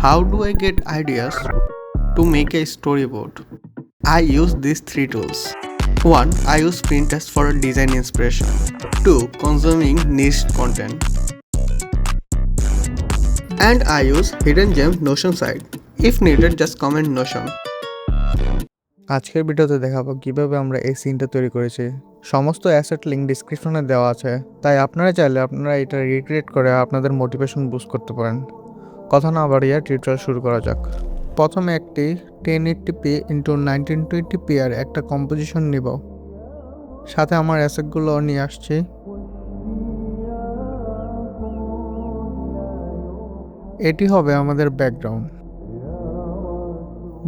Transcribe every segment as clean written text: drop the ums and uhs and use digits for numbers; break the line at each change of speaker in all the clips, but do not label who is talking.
How do I get ideas to make a storyboard? I use these three tools. 1. I use Pinterest for design inspiration. 2. Consuming niche content. And I use Hidden Gem Notion site. If needed, just comment Notion.
আজকের ভিডিওতে দেখাবো কিভাবে আমরা এই সিনটা তৈরি করেছি। সমস্ত অ্যাসেট লিঙ্ক ডিসক্রিপশনে দেওয়া আছে, তাই আপনারা চাইলে আপনারা এটা রিক্রিয়েট করে আপনাদের মোটিভেশন বুস্ট করতে পারেন। কথা না বাড়িয়ে টিউটোরিয়াল শুরু করা যাক। প্রথমে একটি 1080p x 1920p এর একটা কম্পোজিশন নিব, সাথে আমার অ্যাসেটগুলো নিয়ে আসছি। এটি হবে আমাদের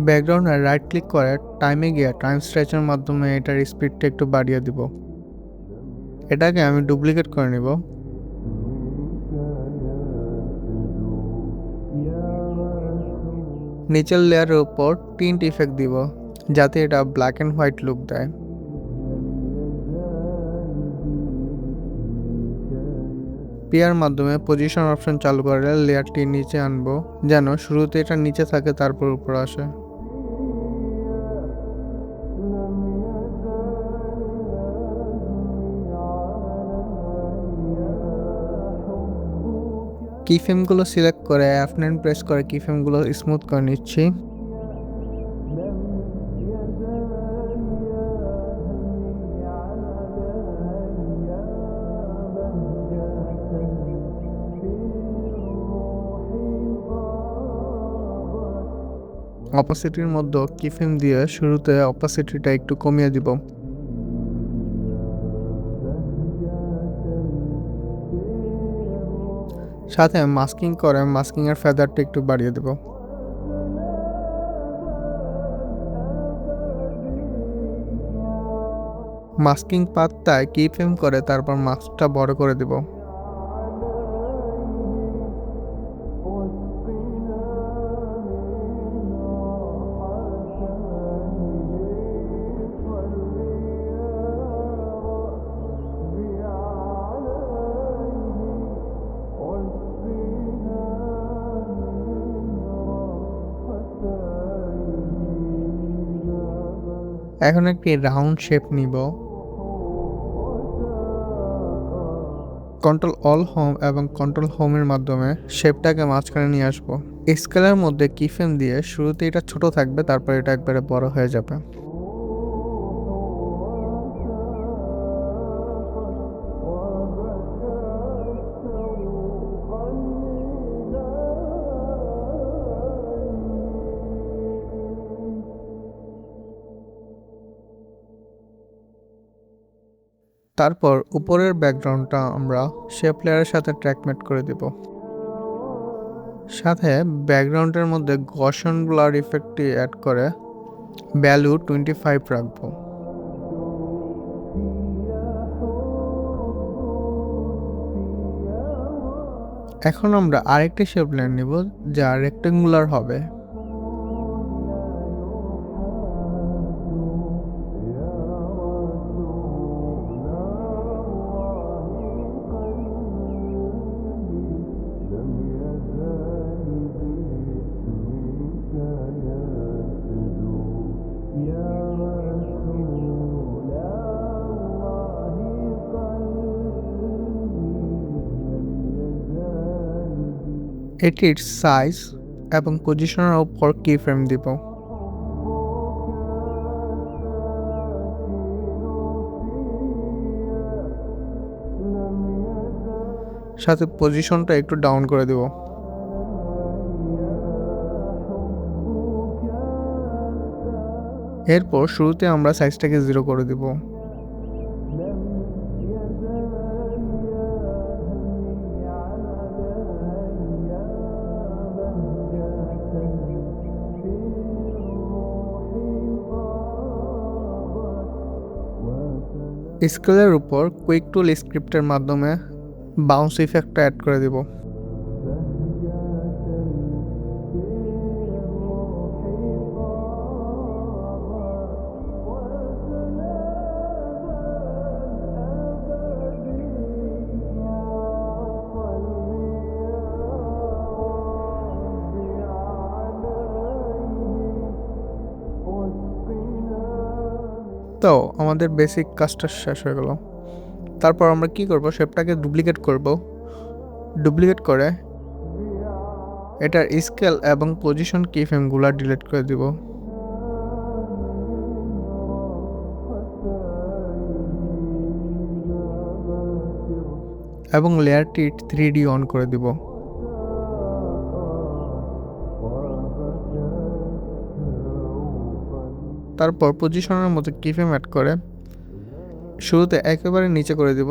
ব্যাকগ্রাউন্ডে রাইট ক্লিক করে টাইমে গিয়ে টাইম স্ট্রেচের মাধ্যমে এটার স্পিডটা একটু বাড়িয়ে দিব। এটাকে আমি ডুপ্লিকেট করে নিব। নিচের লেয়ারের উপর টিন্ট ইফেক্ট দিব, যাতে এটা ব্ল্যাক অ্যান্ড হোয়াইট লুক দেয়। পিয়ার মাধ্যমে পজিশন অপশন চালু করে লেয়ারটি নিচে আনবো, যেন শুরুতে এটা নিচে থাকে তারপর উপর আসে। কিফ্রেমগুলো সিলেক্ট করে F9 প্রেস করে কিফ্রেমগুলো স্মুথ করে নিচ্ছি। অপাসিটির মধ্যে কিফ্রেম দিয়ে শুরুতে অপাসিটিটা একটু কমিয়ে দিব। সাথে মাস্কিং করে মাস্কিংয়ের ফেদারটা একটু বাড়িয়ে দেব। মাস্কিং পাত্তায় কিফ্রেম করে তারপর মাস্কটা বড় করে দেব। এখন একটি রাউন্ড শেপ নিব। কন্ট্রোল অল হোম এবং কন্ট্রোল হোমের মাধ্যমে শেপটাকে মাঝখানে নিয়ে আসবো। স্কেলের মধ্যে কিফ্রেম দিয়ে শুরুতে এটা ছোট থাকবে, তারপর এটা একবারে বড় হয়ে যাবে। তারপর উপরের ব্যাকগ্রাউন্ডটা আমরা শেপ লেয়ারের সাথে ট্র্যাকমেট করে দেব। সাথে ব্যাকগ্রাউন্ডের মধ্যে গসন ব্লার ইফেক্টটি অ্যাড করে ভ্যালু 25 রাখবো। এখন আমরা আরেকটি শেপ লেয়ার নিব, যা রেক্টেঙ্গুলার হবে। এটির সাইজ এবং পজিশনের উপর কিফ্রেম দিব। সাথে পজিশনটা একটু ডাউন করে দেব। এরপর শুরুতে আমরা সাইজটাকে 0 করে দেব। স্কেলের উপর কুইক টুল স্ক্রিপ্টের মাধ্যমে বাউন্স ইফেক্টটা অ্যাড করে দেব। তো আমাদের বেসিক কাজটা শেষ হয়ে গেল। তারপর আমরা কি করব, শেপটাকে ডুপ্লিকেট করব। ডুপ্লিকেট করে এটার স্কেল এবং পজিশন কিফ্রেমগুলো ডিলিট করে দিব। এবং লেয়ারটি 3D অন করে দিব। তারপর পজিশনের মধ্যে কিফ্রেম অ্যাড করে শুরুতে একেবারে নিচে করে দিব।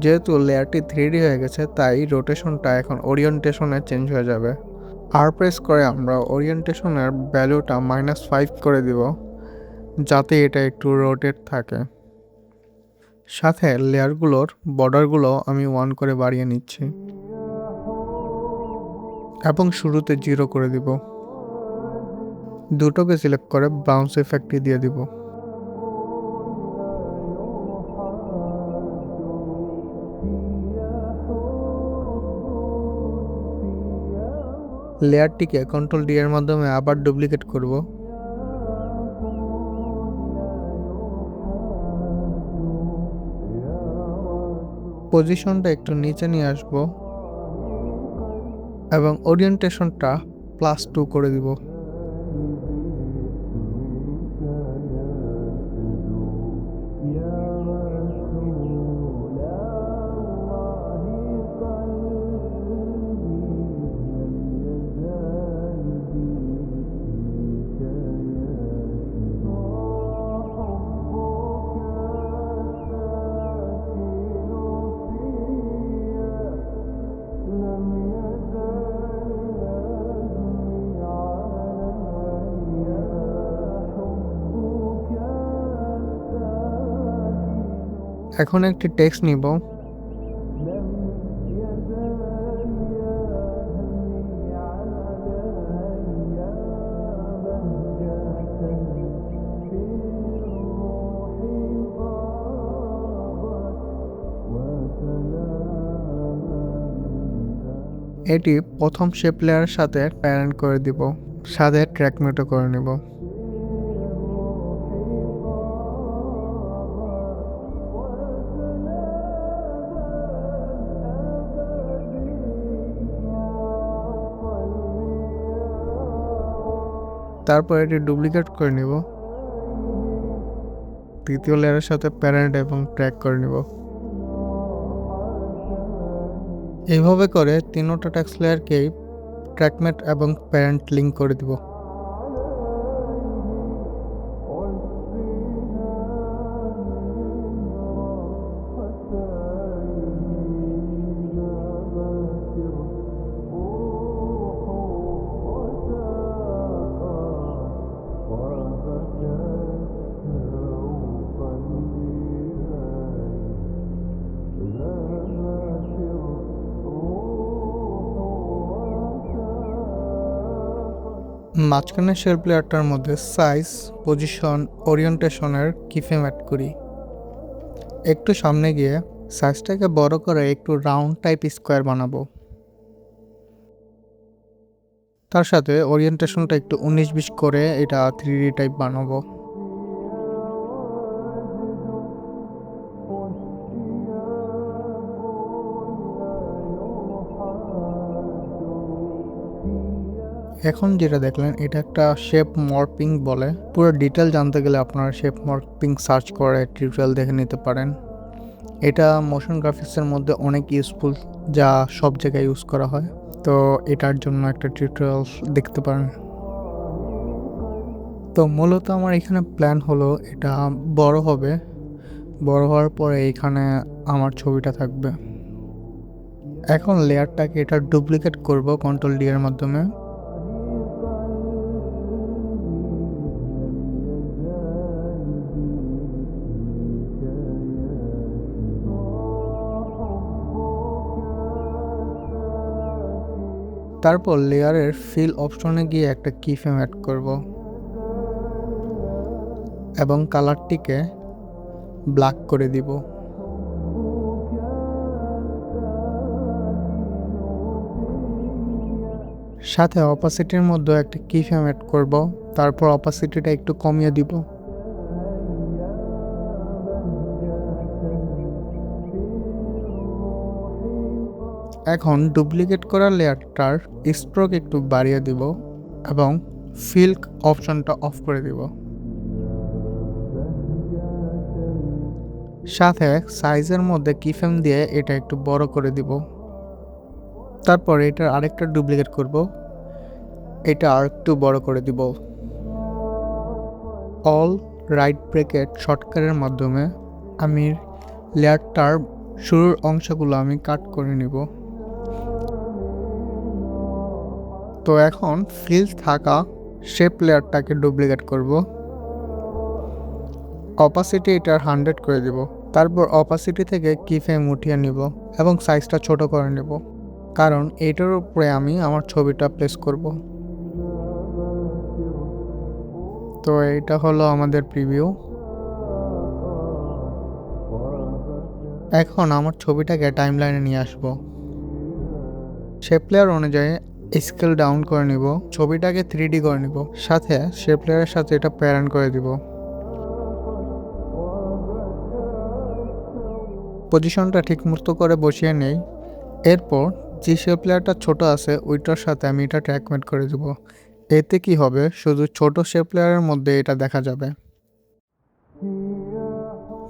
যেহেতু লেয়ারটি 3D হয়ে গেছে তাই রোটেশনটা এখন ওরিয়েন্টেশনে চেঞ্জ হয়ে যাবে। আর প্রেস করে আমরা ওরিয়েন্টেশনের ভ্যালুটা -5 করে দিব, যাতে এটা একটু রোটেট থাকে। সাথে লেয়ারগুলোর বর্ডারগুলো আমি 1 করে বাড়িয়ে নিচ্ছি এবং শুরুতে 0 করে দিব। দুটোকে সিলেক্ট করে বাউন্স ইফেক্টটি দিয়ে দিব। লেয়ারটিকে কন্ট্রোল ডি এর মাধ্যমে আবার ডুপ্লিকেট করব। পজিশনটা একটু নিচে নিয়ে আসব এবং ওরিয়েন্টেশনটা +2 করে দিব। এখন একটি টেক্সট নিব। এটি প্রথম শেপ লেয়ারের সাথে প্যারেন্ট করে দিব, সাথে ট্র্যাক মিউটও করে নিব। তারপর এটি ডুপ্লিকেট করে নিব, তৃতীয় লেয়ারের সাথে প্যারেন্ট এবং ট্র্যাক করে নিব। এইভাবে করে তিনটা টেক্সট লেয়ারকেই ট্র্যাকমেট এবং প্যারেন্ট লিঙ্ক করে দিব। মাঝখানের শেপ লেয়ারটার মধ্যে সাইজ, পজিশন, ওরিয়েন্টেশনের কিফ্রেম অ্যাড করি। একটু সামনে গিয়ে সাইজটাকে বড় করে একটু রাউন্ড টাইপ স্কোয়ার বানাবো। তার সাথে ওরিয়েন্টেশনটা একটু 19-20 করে এটা 3D টাইপ বানাবো। এখন যেটা দেখলেন এটা একটা শেপ মর্পিং বলে। পুরো ডিটেল জানতে গেলে আপনারা শেপ মর্পিং সার্চ করে টিউটোরিয়াল দেখে নিতে পারেন। এটা মোশন গ্রাফিক্সের মধ্যে অনেক ইউজফুল, যা সব জায়গায় ইউজ করা হয়। তো এটার জন্য একটা টিউটোরিয়াল দেখতে পারেন। তো মূলত আমার এখানে প্ল্যান হলো এটা বড় হবে, বড় হওয়ার পরে এখানে আমার ছবিটা থাকবে। এখন লেয়ারটাকে এটা ডুপ্লিকেট করব কন্ট্রোল ডি এর মাধ্যমে। তারপর লেয়ারের ফিল অপশনে গিয়ে একটা কিফ্রেম অ্যাড করব এবং কালারটিকে ব্ল্যাক করে দিব। সাথে অপাসিটির মধ্যে একটা কিফ্রেম অ্যাড করব তারপর অপাসিটিটা একটু কমিয়ে দিব। এখন ডুপ্লিকেট করা লেয়ারটার স্ট্রোক একটু বাড়িয়ে দিব এবং ফিল অপশনটা অফ করে দিব। সাথে সাইজের মধ্যে কিফ্রেম দিয়ে এটা একটু বড় করে দিব। তারপর এটার আরেকটা ডুপ্লিকেট করব, এটা আর একটু বড় করে দিব। অল রাইট ব্রেকেট শর্টকাটের মাধ্যমে আমি লেয়ারটার শুরুর অংশগুলো আমি কাট করে নিব। তো এখন ফিল থাকা শেপ লেয়ারটাকে ডুপ্লিকেট করব। অপাসিটি এটার 100 করে দিব। তারপর অপাসিটি থেকে কিফ্রেম উঠিয়ে নিব এবং সাইজটা ছোট করে নেব, কারণ এটার উপরে আমি আমার ছবিটা প্লেস করব। তো এটা হলো আমাদের প্রিভিউ। এখন আমার ছবিটাকে টাইমলাইনে নিয়ে আসব। শেপ লেয়ার অনুযায়ী স্কেল ডাউন করে নিব, ছবিটাকে 3D করে নিব, সাথে শেপ লেয়ারের সাথে এটা প্যারেন্ট করে দিব। পজিশনটা ঠিক মতো করে বসিয়ে নেই। এরপর যে শেপ লেয়ারটা ছোট আছে ওইটার সাথে আমি এটা ট্র্যাকমেট করে দিব। এতে কি হবে, শুধু ছোট শেপ লেয়ারের মধ্যে এটা দেখা যাবে।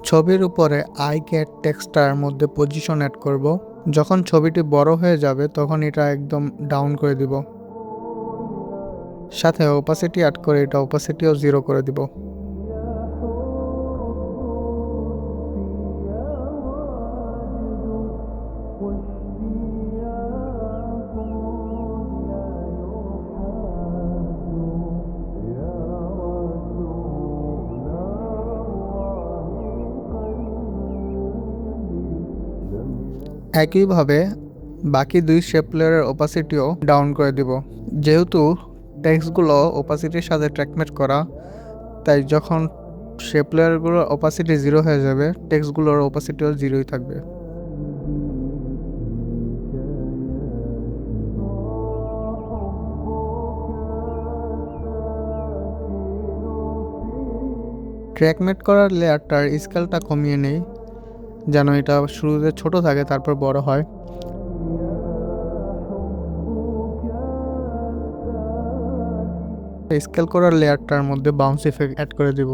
ছবির উপরে আই গেট টেক্সটার মধ্যে পজিশন অ্যাড করব। যখন ছবিটি বড় হয়ে যাবে তখন এটা একদম ডাউন করে দিব। সাথে ওপাসিটি অ্যাড করে এটা ওপাসিটিও 0 করে দিব। একইভাবে বাকি দুই শেপ লেয়ারের ওপাসিটিও ডাউন করে দিব। যেহেতু টেক্সটগুলো ওপাসিটির সাথে ট্র্যাকমেট করা, তাই যখন শেপ লেয়ারগুলোর ওপাসিটি 0 হয়ে যাবে টেক্সটগুলোর ওপাসিটিও 0ই থাকবে। ট্র্যাকমেট করার লেয়ারটার স্কেলটা কমিয়ে নেই যেন এটা শুরুতে ছোট থাকে তারপর বড় হয়। স্কেল করার লেয়ারটার মধ্যে বাউন্স ইফেক্ট অ্যাড করে দিব।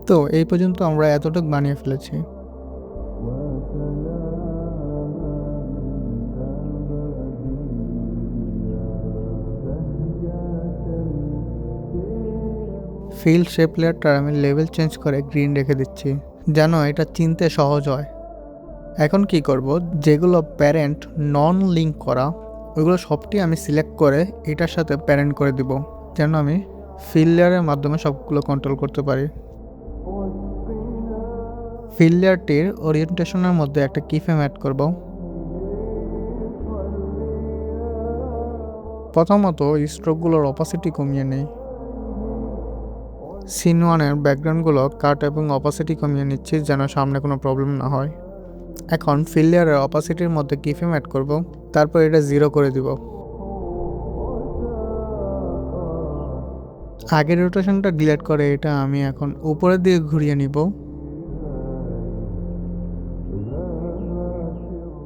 তো এই পর্যন্ত আমরা এতটুকু বানিয়ে ফেলেছি। ফিল শেপ লেয়ারটার আমি লেভেল চেঞ্জ করে গ্রিন রেখে দিচ্ছি যেন এটা চিনতে সহজ হয়। এখন কি করব, যেগুলো প্যারেন্ট নন লিঙ্ক করা ওইগুলো সবটি আমি সিলেক্ট করে এটার সাথে প্যারেন্ট করে দিব, যেন আমি ফিল লেয়ারের মাধ্যমে সবগুলো কন্ট্রোল করতে পারি। ফিল লেয়ারটির ওরিয়েন্টেশনের মধ্যে একটা কিফ্রেম অ্যাড করব। প্রথমত স্ট্রোকগুলোর অপাসিটি কমিয়ে নেই। সিন 1-এর ব্যাকগ্রাউন্ডগুলো কাট এবং অপাসিটি কমিয়ে নিচ্ছি যেন সামনে কোনো প্রবলেম না হয়। এখন ফিল লেয়ারের অপাসিটির মধ্যে কিফ্রেম অ্যাড করব, তারপর এটা 0 করে দিব। আগের রোটেশনটা ডিলিট করে এটা আমি এখন উপরের দিকে ঘুরিয়ে নিব।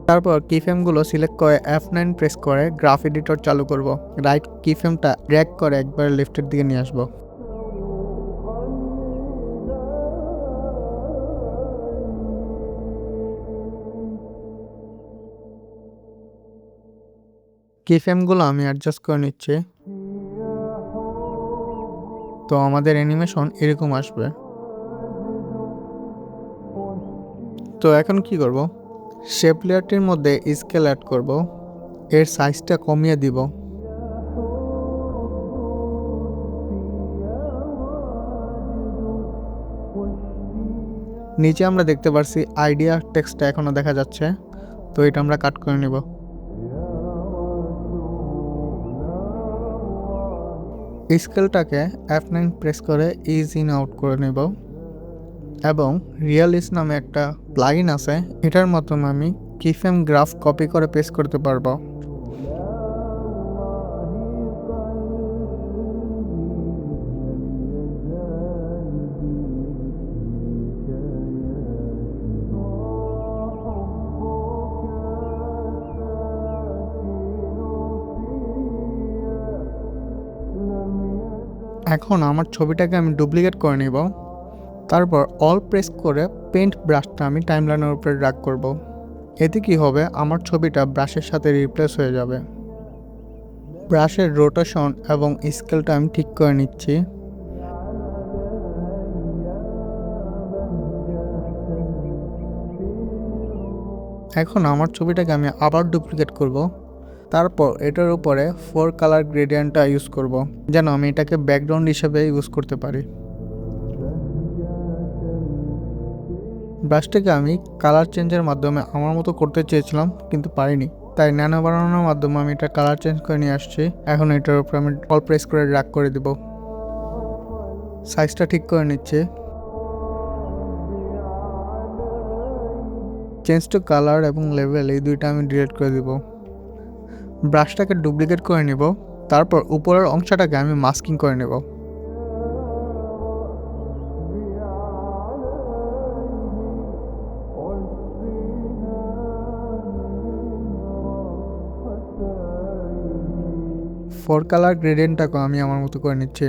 তারপর কিফ্রেমগুলো সিলেক্ট করে F9 প্রেস করে গ্রাফ এডিটর চালু করব। রাইট কিফ্রেমটা ড্র্যাগ করে একবার লেফটের দিকে নিয়ে আসব। কিফ্রেমগুলো আমি অ্যাডজাস্ট করে নিচ্ছি। তো আমাদের অ্যানিমেশন এরকম আসবে। তো এখন কি করব, শেপ লেয়ারটির মধ্যে স্কেল অ্যাড করব, এর সাইজটা কমিয়ে দিব। নিচে আমরা দেখতে পারছি আইডিয়া টেক্সটটা এখনো দেখা যাচ্ছে, তো এটা আমরা কাট করে নেব। স্কেলটাকে F9 প্রেস করে ইজ ইন আউট করে নেব। এবং রিয়ালিস্ট নামে একটা প্লাগইন আছে, এটার মাধ্যমে আমি কিফ্রেম গ্রাফ কপি করে পেস্ট করতে পারবো। এখন আমার ছবিটাকে আমি ডুপ্লিকেট করে নিব। তারপর অল প্রেস করে পেন্ট ব্রাশটা আমি টাইমলাইনের উপরে ড্র্যাগ করব। এতে কি হবে, আমার ছবিটা ব্রাশের সাথে রিপ্লেস হয়ে যাবে। ব্রাশের রোটেশন এবং স্কেলটা আমি ঠিক করে নিচ্ছি। এখন আমার ছবিটাকে আমি আবার ডুপ্লিকেট করব। তারপর এটার উপরে 4 কালার গ্রেডিয়েন্টটা ইউজ করব, যেন আমি এটাকে ব্যাকগ্রাউন্ড হিসেবে ইউজ করতে পারি। ব্রাশটাকে আমি কালার চেঞ্জের মাধ্যমে আমার মতো করতে চেয়েছিলাম, কিন্তু পারিনি। তাই ন্যানো বানানোর মাধ্যমে আমি এটা কালার চেঞ্জ করে নিয়ে আসছি। এখন এটার উপরে আমি অল প্রেস করে ড্র্যাগ করে দেব। সাইজটা ঠিক করে নিচ্ছি। চেঞ্জ টু কালার এবং লেভেল এই দুইটা আমি ডিলিট করে দিব। ব্রাশটাকে ডুপ্লিকেট করে নিব। তারপর উপরের অংশটাকে আমি মাস্কিং করে নেব। ফোর কালার গ্রেডিয়েন্টটাকে আমি আমার মতো করে নিচ্ছি।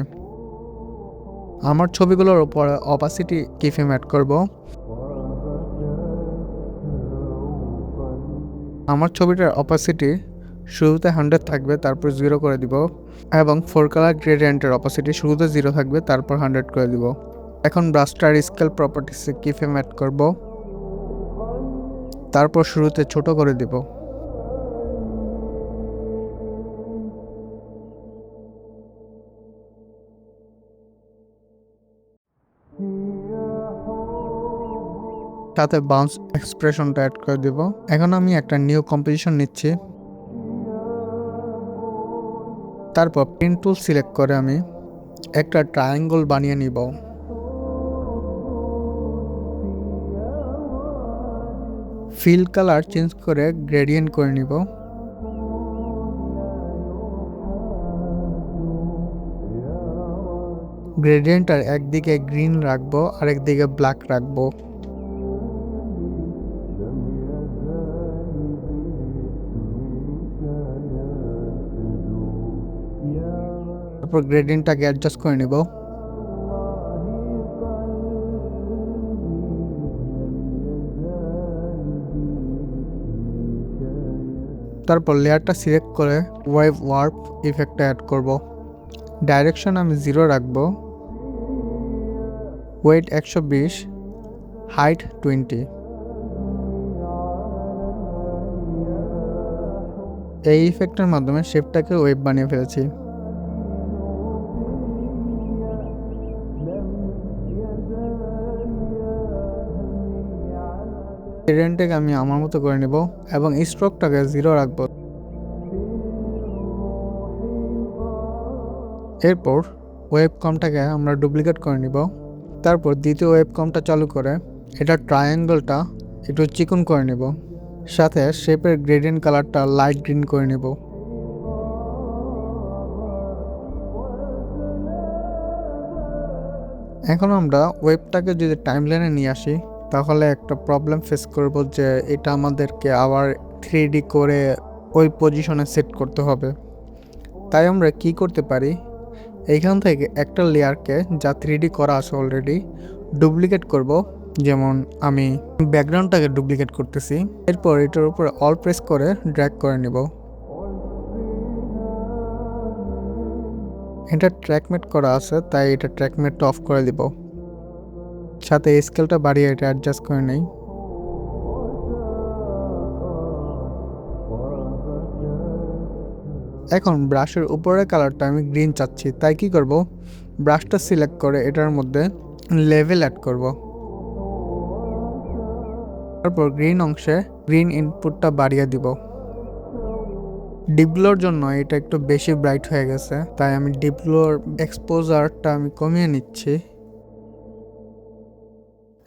আমার ছবিগুলোর উপরে অপাসিটি কিফ্রেম অ্যাড করব। আমার ছবিটার অপাসিটি শুরুতে 100 থাকবে, তারপর 0 করে দিব, এবং 4 কালার গ্রেডিয়েন্টের অপাসিটি শুরুতে 0 থাকবে, তারপর 100 করে দিব। এখন ব্রাশটার স্কেল প্রপার্টিসে কিফ্রেম অ্যাড করব, তারপর শুরুতে ছোট করে দিব। সাথে বাউন্স এক্সপ্রেশনটা অ্যাড করে দিব। এখন আমি একটা নিউ কম্পোজিশন নিচ্ছি। তারপর পেন টুল সিলেক্ট করে আমি একটা ট্রায়াঙ্গল বানিয়ে নিব। ফিল কালার চেঞ্জ করে গ্রেডিয়েন্ট করে নিব। গ্রেডিয়েন্টটার একদিকে গ্রিন রাখবো আর একদিকে ব্ল্যাক রাখবো। তারপর গ্রেডিয়েন্টটাকে অ্যাডজাস্ট করে নিব। তারপর লেয়ারটা সিলেক্ট করে ওয়েভ ওয়ার্প ইফেক্টটা অ্যাড করব। ডাইরেকশন আমি 0 রাখবো, ওয়েট 120, হাইট 20। এই ইফেক্টের মাধ্যমে শেপটাকে ওয়েভ বানিয়ে ফেলেছি। গ্রেডিয়েন্টটাকে আমি আমার মতো করে নেব এবং স্ট্রোকটাকে 0 রাখবো। এরপর ওয়েব কমটাকে আমরা ডুপ্লিকেট করে নিব। তারপর দ্বিতীয় ওয়েব কমটা চালু করে এটার ট্রায়াঙ্গলটা একটু চিকন করে নেব, সাথে শেপের গ্রেডিয়েন্ট কালারটা লাইট গ্রিন করে নেব। এখন আমরা ওয়েবটাকে যদি টাইমলাইনে নিয়ে আসি, তাহলে একটা প্রবলেম ফেস করব যে এটা আমাদেরকে আবার 3D করে ওই পজিশনে সেট করতে হবে। তাই আমরা কি করতে পারি, এইখান থেকে একটা লেয়ারকে যা 3D করা আছে অলরেডি ডুপ্লিকেট করব। যেমন আমি ব্যাকগ্রাউন্ডটাকে ডুপ্লিকেট করতেছি। এরপর এটার উপরে অল প্রেস করে ড্র্যাগ করে নেব। এটা ট্র্যাকমেট করা আছে, তাই এটা ট্র্যাকমেটটা অফ করে দিব। সাথে স্কেলটা বাড়িয়ে এটা অ্যাডজাস্ট করে নেই। এখন ব্রাশের উপরের কালারটা আমি গ্রিন চাচ্ছি, তাই কি করব, ব্রাশটা সিলেক্ট করে এটার মধ্যে লেভেল অ্যাড করব। তারপর গ্রিন অংশে গ্রিন ইনপুটটা বাড়িয়ে দিব। ডিপগুলোর জন্য এটা একটু বেশি ব্রাইট হয়ে গেছে, তাই আমি ডিপগুলোর এক্সপোজারটা আমি কমিয়ে নিচ্ছি।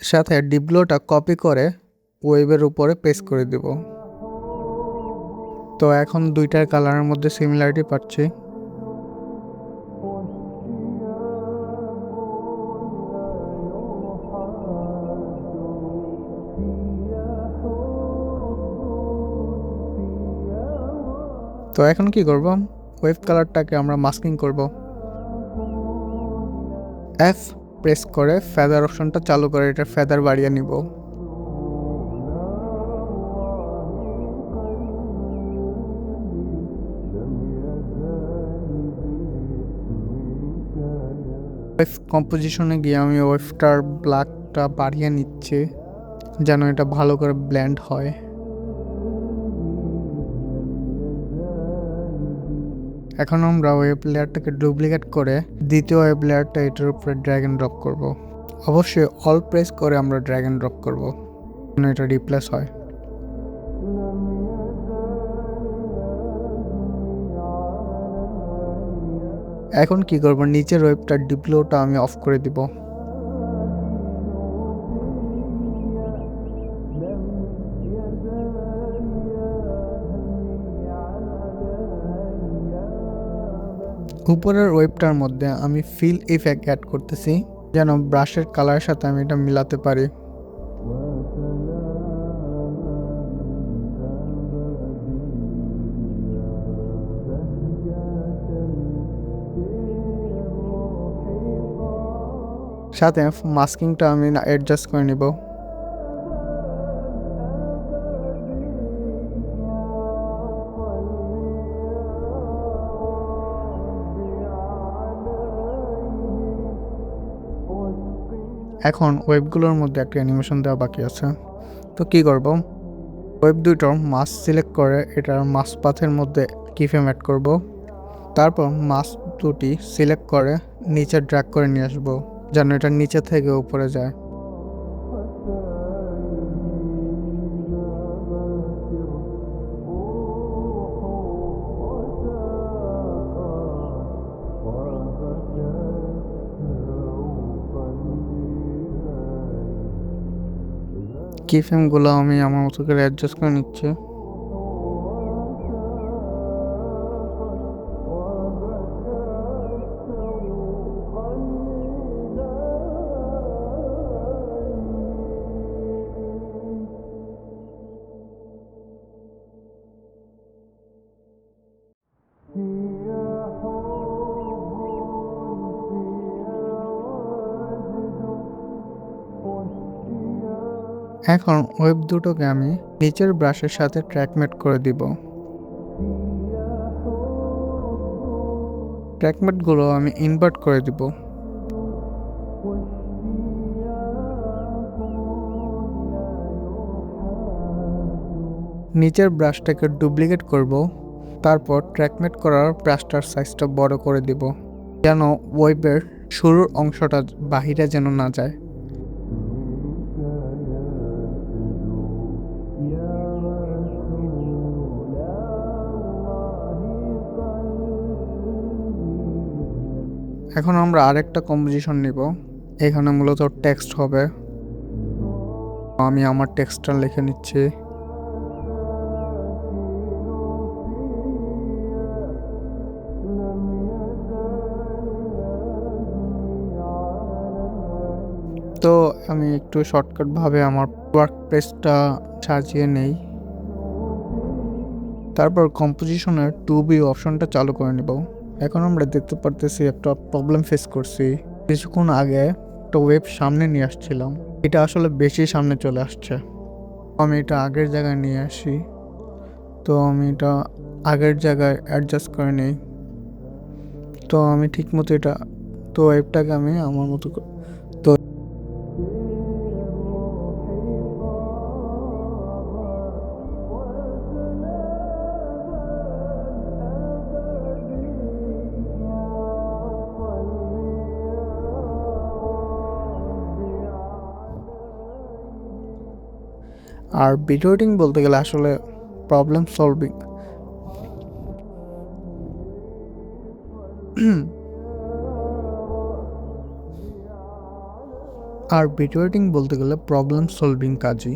সাথে ডিপ্লোটা কপি করে ওয়েবের উপরে পেস্ট করে দেব। তো এখন দুইটার কালারের মধ্যে সিমিলারিটি পাচ্ছি। তো এখন কি করব, ওয়েব কালারটাকে আমরা মাস্কিং করব। এফ প্রেস করে ফেদার অপশনটা চালু করে এটা ফেদার বাড়িয়ে নিব। ওয়েভ কম্পোজিশনে গিয়ে আমি ওয়েভটার ব্ল্যাকটা বাড়িয়ে নিচ্ছি যেন এটা ভালো করে ব্লেন্ড হয়। এখন আমরা ওয়েব লেয়ারটাকে ডুপ্লিকেট করে দ্বিতীয় ওয়েব লেয়ারটা এটার উপরে ড্র্যাগ এন্ড ড্রপ করব। অবশ্যই অল প্রেস করে আমরা ড্র্যাগ এন্ড ড্রপ করব যেন এটা রিপ্লেস হয়। এখন কি করব, নিচের ওয়েবটার ডিপ্লোটা আমি অফ করে দিব। উপরের ওয়েবটার মধ্যে আমি ফিল ইফেক্ট অ্যাড করতেছি যেন ব্রাশের কালারের সাথে আমি এটা মিলাতে পারি। সাথে মাস্কিংটা আমি অ্যাডজাস্ট করে নিব। এখন ওয়েবগুলোর মধ্যে একটা অ্যানিমেশন দেওয়া বাকি আছে। তো কি করব, ওয়েব দুটোর মাস সিলেক্ট করে এটার মাস পাথের মধ্যে কিফ্রেম অ্যাড করব। তারপর মাস দুটি সিলেক্ট করে নিচে ড্র্যাগ করে নিয়ে আসবো যেন এটা নিচে থেকে উপরে যায়। কিফ্রেমগুলো আমি আমার মতো করে অ্যাডজাস্ট করে নিচ্ছি। এখন ওয়েব দুটোকে আমি নিচের ব্রাশের সাথে ট্র্যাকমেট করে দিব। ট্র্যাকমেটগুলো আমি ইনভার্ট করে দিব। নিচের ব্রাশটাকে ডুপ্লিকেট করব, তারপর ট্র্যাকমেট করার ব্রাশটার সাইজটা বড় করে দিব যেন ওয়েবের শুরুর অংশটা বাহিরে যেন না যায়। এখন আমরা আরেকটা কম্পোজিশন নিব। এখানে মূলত টেক্সট হবে। আমি আমার টেক্সটটা লিখে নিচ্ছি। তো আমি একটু শর্টকাটভাবে আমার ওয়ার্ক পেজটা সাজিয়ে নেই। তারপর কম্পোজিশনের 2B অপশনটা চালু করে নেব। এখন আমরা দেখতে পারতেছি একটা প্রবলেম ফেস করছি। কিছুক্ষণ আগে একটা ওয়েব সামনে নিয়ে আসছিলাম, এটা আসলে বেশি সামনে চলে আসছে। আমি এটা আগের জায়গায় নিয়ে আসি। তো আমি এটা আগের জায়গায় অ্যাডজাস্ট করে নিই। তো আমি ঠিক মতো এটা ওয়েবটাকে আমি আমার মতো তো আর ভিডিও এডিটিং বলতে গেলে আসলে প্রবলেম সলভিং। আর ভিডিও এডিটিং বলতে গেলে প্রবলেম সলভিং কাজই।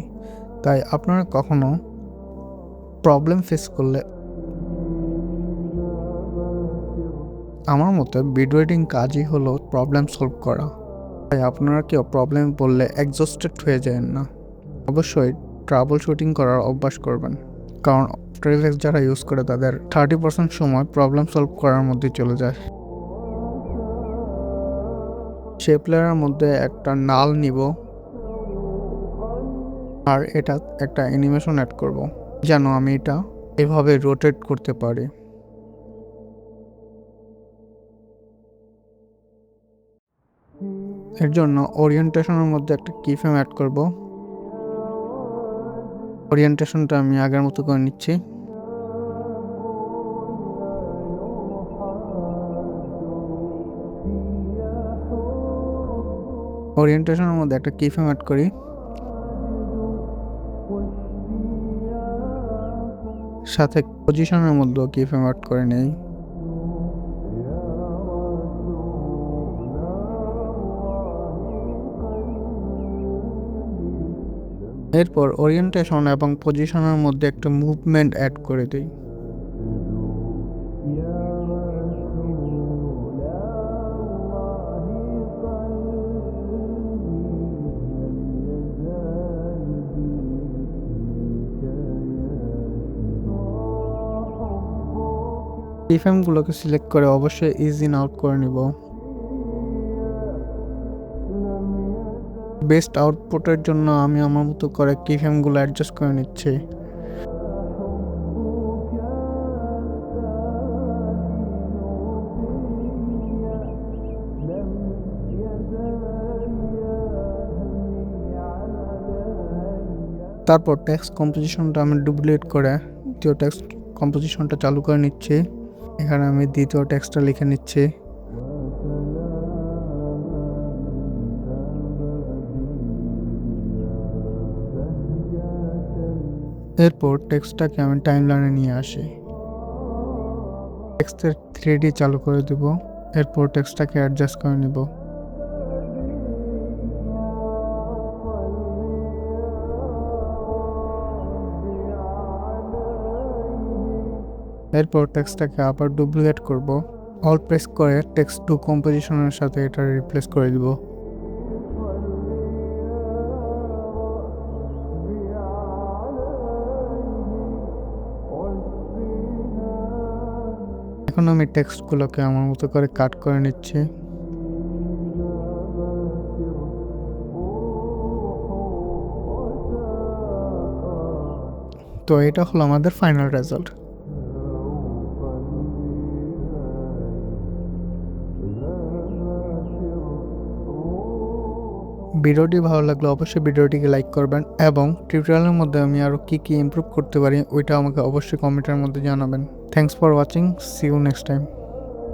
তাই আপনারা কখনো প্রবলেম ফেস করলে আমার মতে ভিডিও এডিটিং কাজই হলো প্রবলেম সলভ করা। তাই আপনারা কেউ প্রবলেম বললে এক্সস্টেড হয়ে যাবেন না। অবশ্যই ট্রাবল শুটিং করার অভ্যাস করবেন, কারণ আফটার ইফেক্টস যারা ইউজ করে তাদের 30% সময় প্রবলেম সলভ করার মধ্যে চলে যায়। শেপ লেয়ারের মধ্যে একটা নাল নিব আর এটা একটা অ্যানিমেশন অ্যাড করব যেন আমি এটা এভাবে রোটেট করতে পারি। এর জন্য ওরিয়েন্টেশনের মধ্যে একটা কিফ্রেম অ্যাড করব। ওরিয়েন্টেশনটা আমি আগের মতো করে নিচ্ছি। ওরিয়েন্টেশনের মধ্যে একটা কিফ্রেম অ্যাড করি, সাথে পজিশনের মধ্যেও কিফ্রেম অ্যাড করে নেই। এরপর ওরিয়েন্টেশন এবং পজিশনের মধ্যে একটা মুভমেন্ট অ্যাড করে দিই। কিফ্রেমগুলোকে সিলেক্ট করে অবশ্যই ইজ ইন আউট করে নিব। বেস্ট আউটপুটের জন্য আমি আমার মতো করে কিফ্রেমগুলো অ্যাডজাস্ট করে নিচ্ছি। তারপর টেক্সট কম্পোজিশনটা আমি ডুপ্লিকেট করে দ্বিতীয় টেক্সট কম্পোজিশনটা চালু করে নিচ্ছি। এখানে আমি দ্বিতীয় টেক্সটটা লিখে নিচ্ছি। এরপর টেক্সটটাকে আমি টাইমলাইনে নিয়ে আসি। টেক্সটের 3D চালু করে দেব। এরপর টেক্সটটাকে অ্যাডজাস্ট করে নিব। এরপর টেক্সটটাকে আবার ডুপ্লিকেট করব। অল প্রেস করে টেক্সট টু কম্পোজিশনের সাথে এটা রিপ্লেস করে দিব। এখন আমি টেক্সটগুলোকে আমার মতো করে কাট করে নিচ্ছি। তো এটা হলো আমাদের ফাইনাল রেজাল্ট। ভিডিওটি ভালো লাগলে অবশ্যই ভিডিওটিকে লাইক করবেন এবং টিউটোরিয়ালের মধ্যে আমি আরও কী ইমপ্রুভ করতে পারি ওইটা আমাকে অবশ্যই কমেন্টের মধ্যে জানাবেন। Thanks for watching, see you next time.